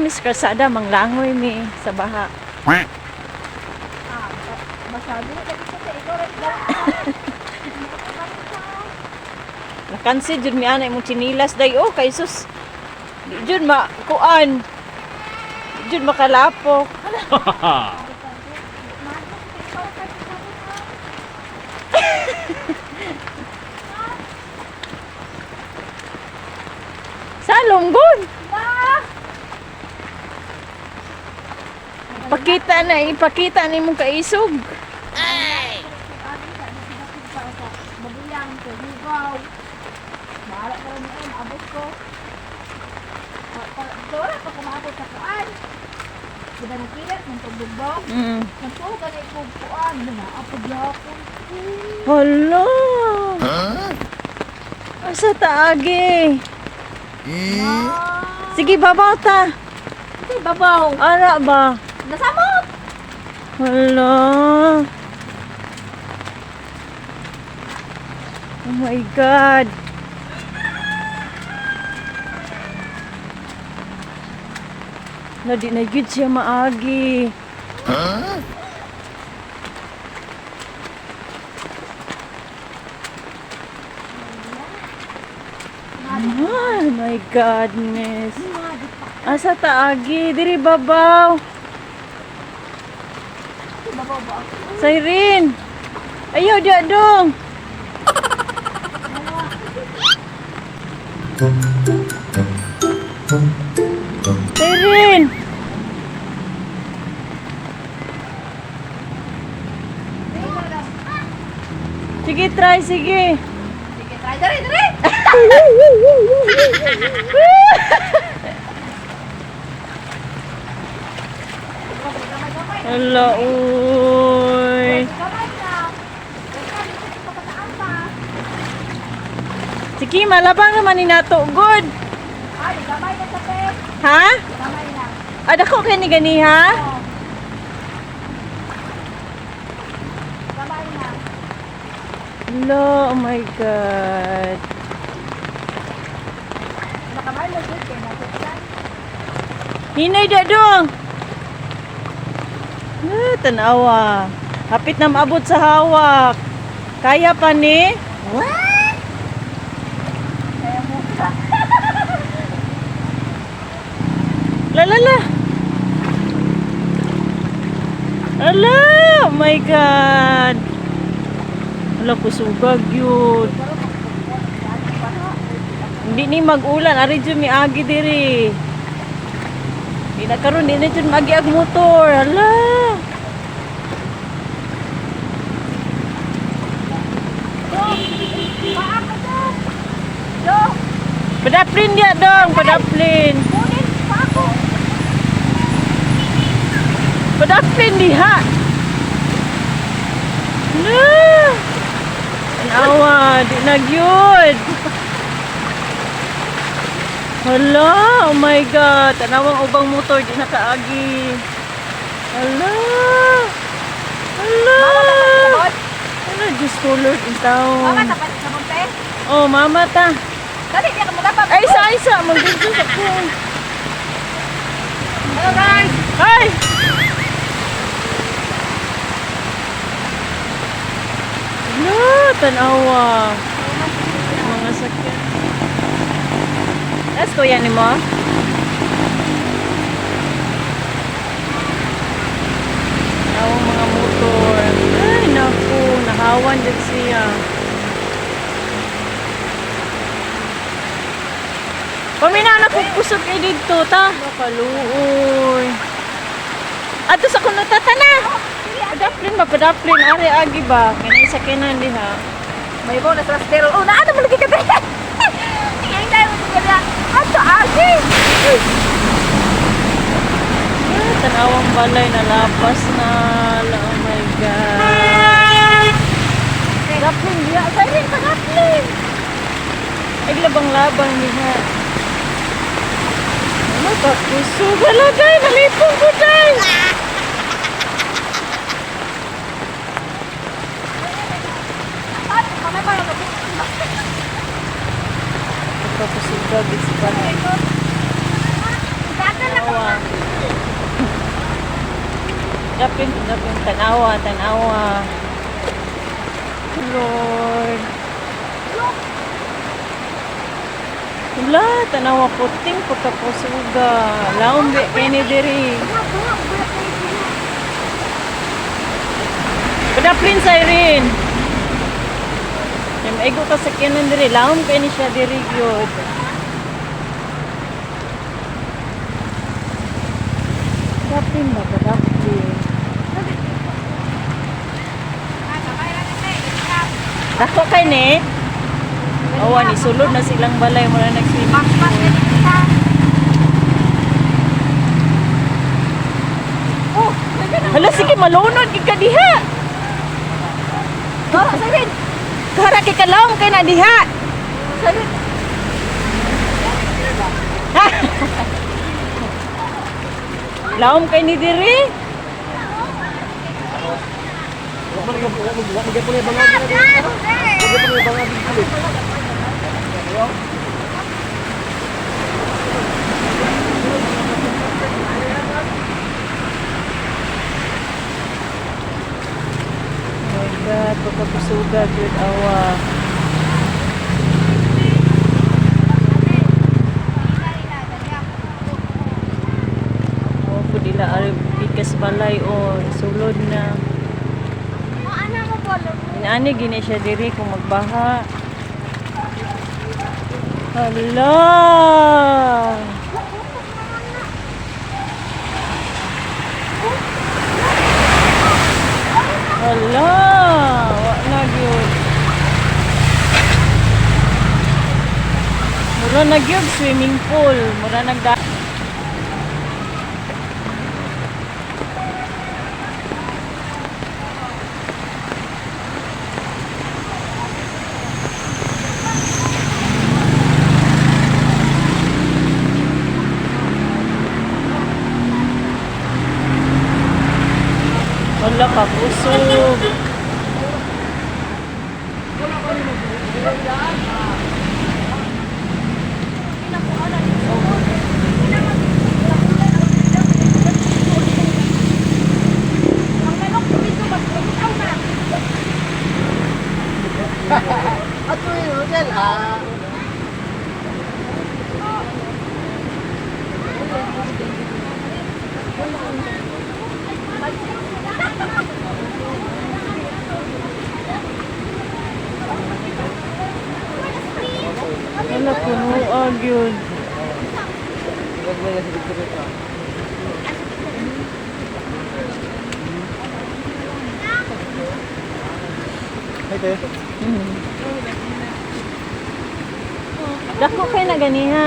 mi sa kalsada, manglangoy mi sa baha. Masyado na kasi sa ikaw rin. Nakansi jud mi ana imong chinilas day oh kay sus. Di jud makuan. Di jud makalapok. Salong gon. Ipakita ni mong kaisog. Maguyang, tumigaw. Maharap ko rin yun, abot ko. Dora, pag kumabot sa kuan. Diba nakilat, ng tugbugbog? Nagtugan ay kukuan. Naapod yapon. Hala. Asa taagi? Sige, babaw ta. Ito babaw. Ara ba? Nasamot! Hala. Oh my God. Na di na gid siya maagi. Oh my goodness. Asa taagi? Diri babaw. Babaw ba? Siren. Ayaw dia dong. Siren. Sige, try, sige. Sige, try. Dari, dari! Hala, uy. Gamay na. Dito sa pataan pa. Sige, malabang naman ni nato. Good. Ay, gamay na sa pet. Ha? Gamay na. Dako kani gani ha? Oh. Gamay na. Hala, oh my God. Nakamay na dito kayo natin. Hinay da dong. Tanawa. Hapit na maabot sa hawak. Kaya pa ni? What? Kaya mo ka. Lalala. Ala, oh my God. Ala, kusugag yun. Hindi ni mag-ulan. Ari dyan may agi diri. Di na karon, di na dyan magi ag motor. Ala. Paaka dyan. Dok. Padaplin dia dong, padaplin. Kunin. Paako. Padaplin diha. Ala. Tanawa, di na gyud. Hala, oh my God. Tanawang ubang motor, di na kaagi. Hala. Hala. Hala, just colors in town. Mama, tapat sa monte. Oh, mama ta. Dali, di ako magapap. Ay, isa. Mag-video sa ko. Hello guys. Hi! Hala, tanawa. Mga sakyan. Let's go yan ni mo. Ang mga motor. Ay, naku. Nahawan din siya. Pamina na kusog kay dito, ta. Kaluoy. Ato sa kuno tatana. Padaplin ba, padaplin. Ari, agi ba? Kanay sa kinan din ha. May bonus na stereo. Oh, naano mo lagi ka tayo. Tingnan tayo mo ito. Ato, agi. Tanawang balay na lapas na. Oh my God. Daplin diya. Siren, padaplin. Ay, labang-labang niya. Ano ka? Kusog. Hala, day. Nalipong ko, day. Pagkakusog ka, bisipan. Awa. Daplin, daplin. Tanawa, tanawa. Lord. Wala, tanawa puting pagkapusuga. Laumbi kayo ni diri. Padaplin sa Irene. Yung maigo ka sa kinan diri. Laum kayo ni siya diri yun. Padaplin ba? Padaplin. Dako kay ni. Awa ni sulod na silang balay mula nag-swimming pool. Oh, hala sige malunod kay diha. Oh, sabihin. Kara kay kalawom kay na diha. Sabihin. Lawom kay ni diri. Oh my God, pagkapusuga, good awa. Oh, pudila bikas balay o sulod na. Ani gini siya diri kung magbaha. Hala. Hala, wa na gyud. Mura na gyud swimming pool, mura nagda. Wala ka kusog. Ato yung hotel, Wala punuag yun. Ito. Dako kayo na ganiha.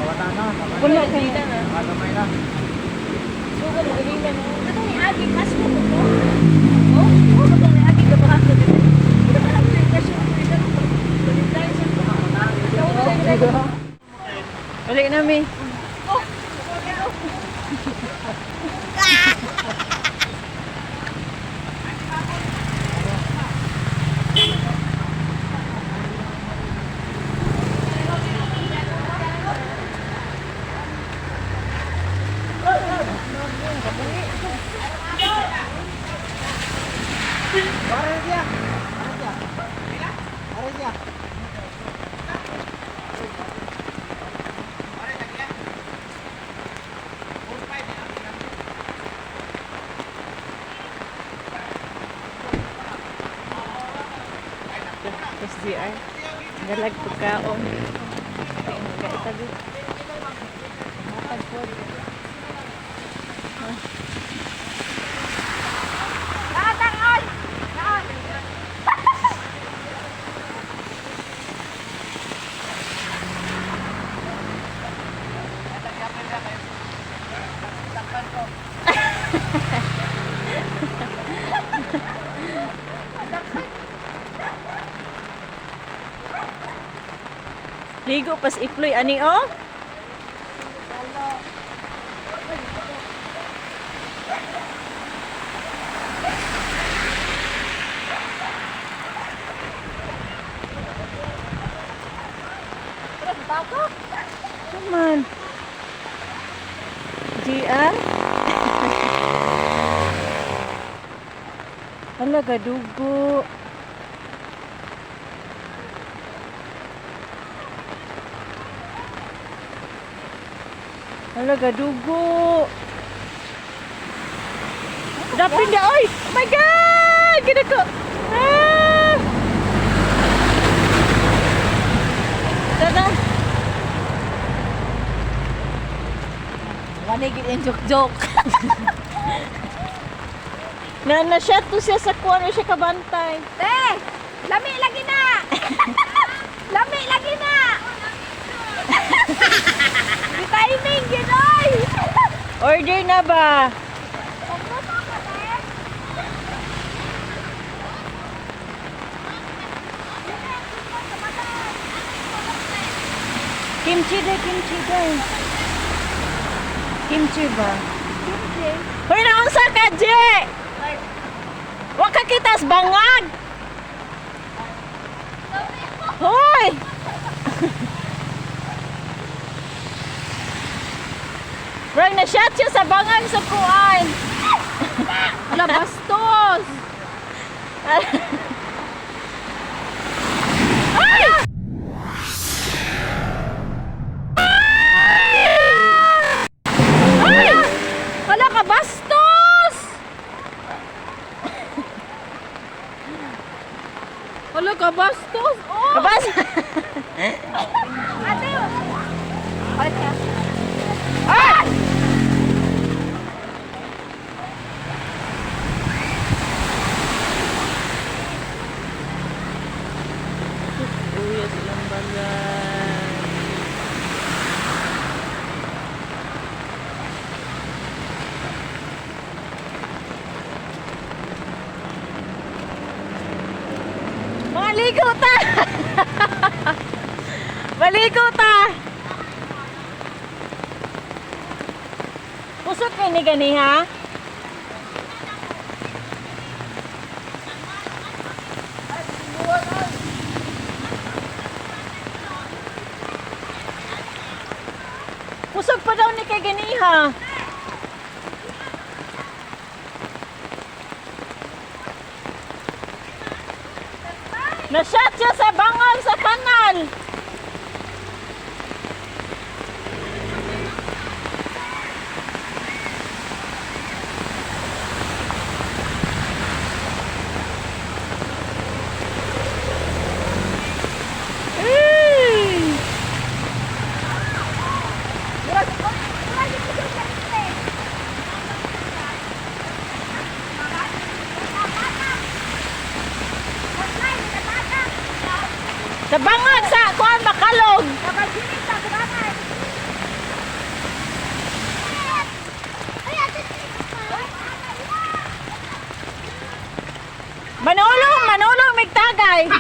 Awatan na. Puno kayo na. Kamay na. Balik na, Mi. SGR. Dalag pagkaon. Kaya tabi. Matag po. Ligo pas iploy ani oh. Come on. GR. Hala, gadugo. Hala, gadugo. Dapin dia, oy! Oh my God! Gina ko! Ah! Tada! Wala yung joke-joke. Na-shot to siya sa kuwan, siya kabantay. Te! Lami lagi na! Lami lagi na! Di timing, ginoy! Order na ba? Kimchi day. Kimchi ba? Hoy, naunsa ka, Je? Wa ka kitas bangag. Hoy! Bro, na-shot siya sa bangag sa kuan. Wala, bastos! Wala ka, bastos! Wala ka, bastos! Oh! Kabas! Ate! Balik ka. Ah! Uy, silang bagay. Maligo ta! Maligo ta! Pusok kayo ni gani ha? Pusok pa daw ni kay gani ha? Na-shot siya sa bangag sa kanal. Sa bangag sa kuan makalog. Manulong migtagay.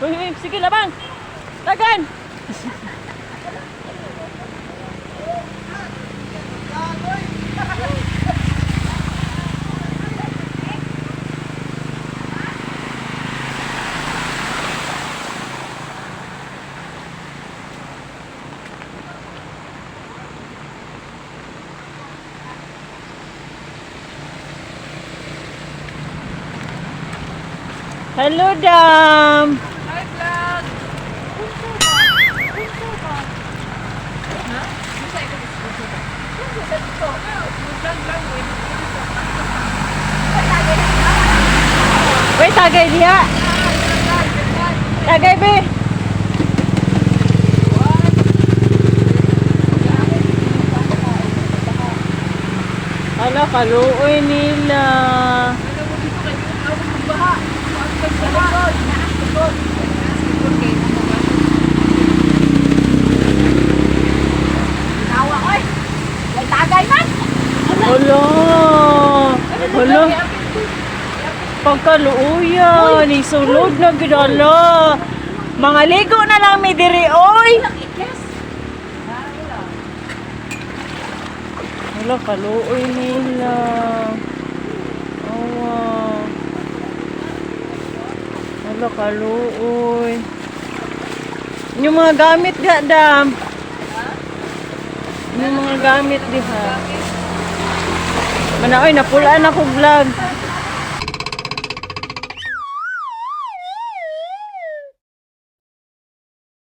Uy, sige labang. Tagan. Hello, Dam. Hi, vlog! Wait, tagay diha. Tagay, be. Ala, kaluoy nila. Hala. Hala. Pagkaluoyan, isulod na gidala. Mga ligo na lang mi diri oy. Wala kaluoy nila. Awa. Wala kaluoy. Yung mga gamit ga dam. Yung mga gamit diha. Manaoy napulaan ako vlog.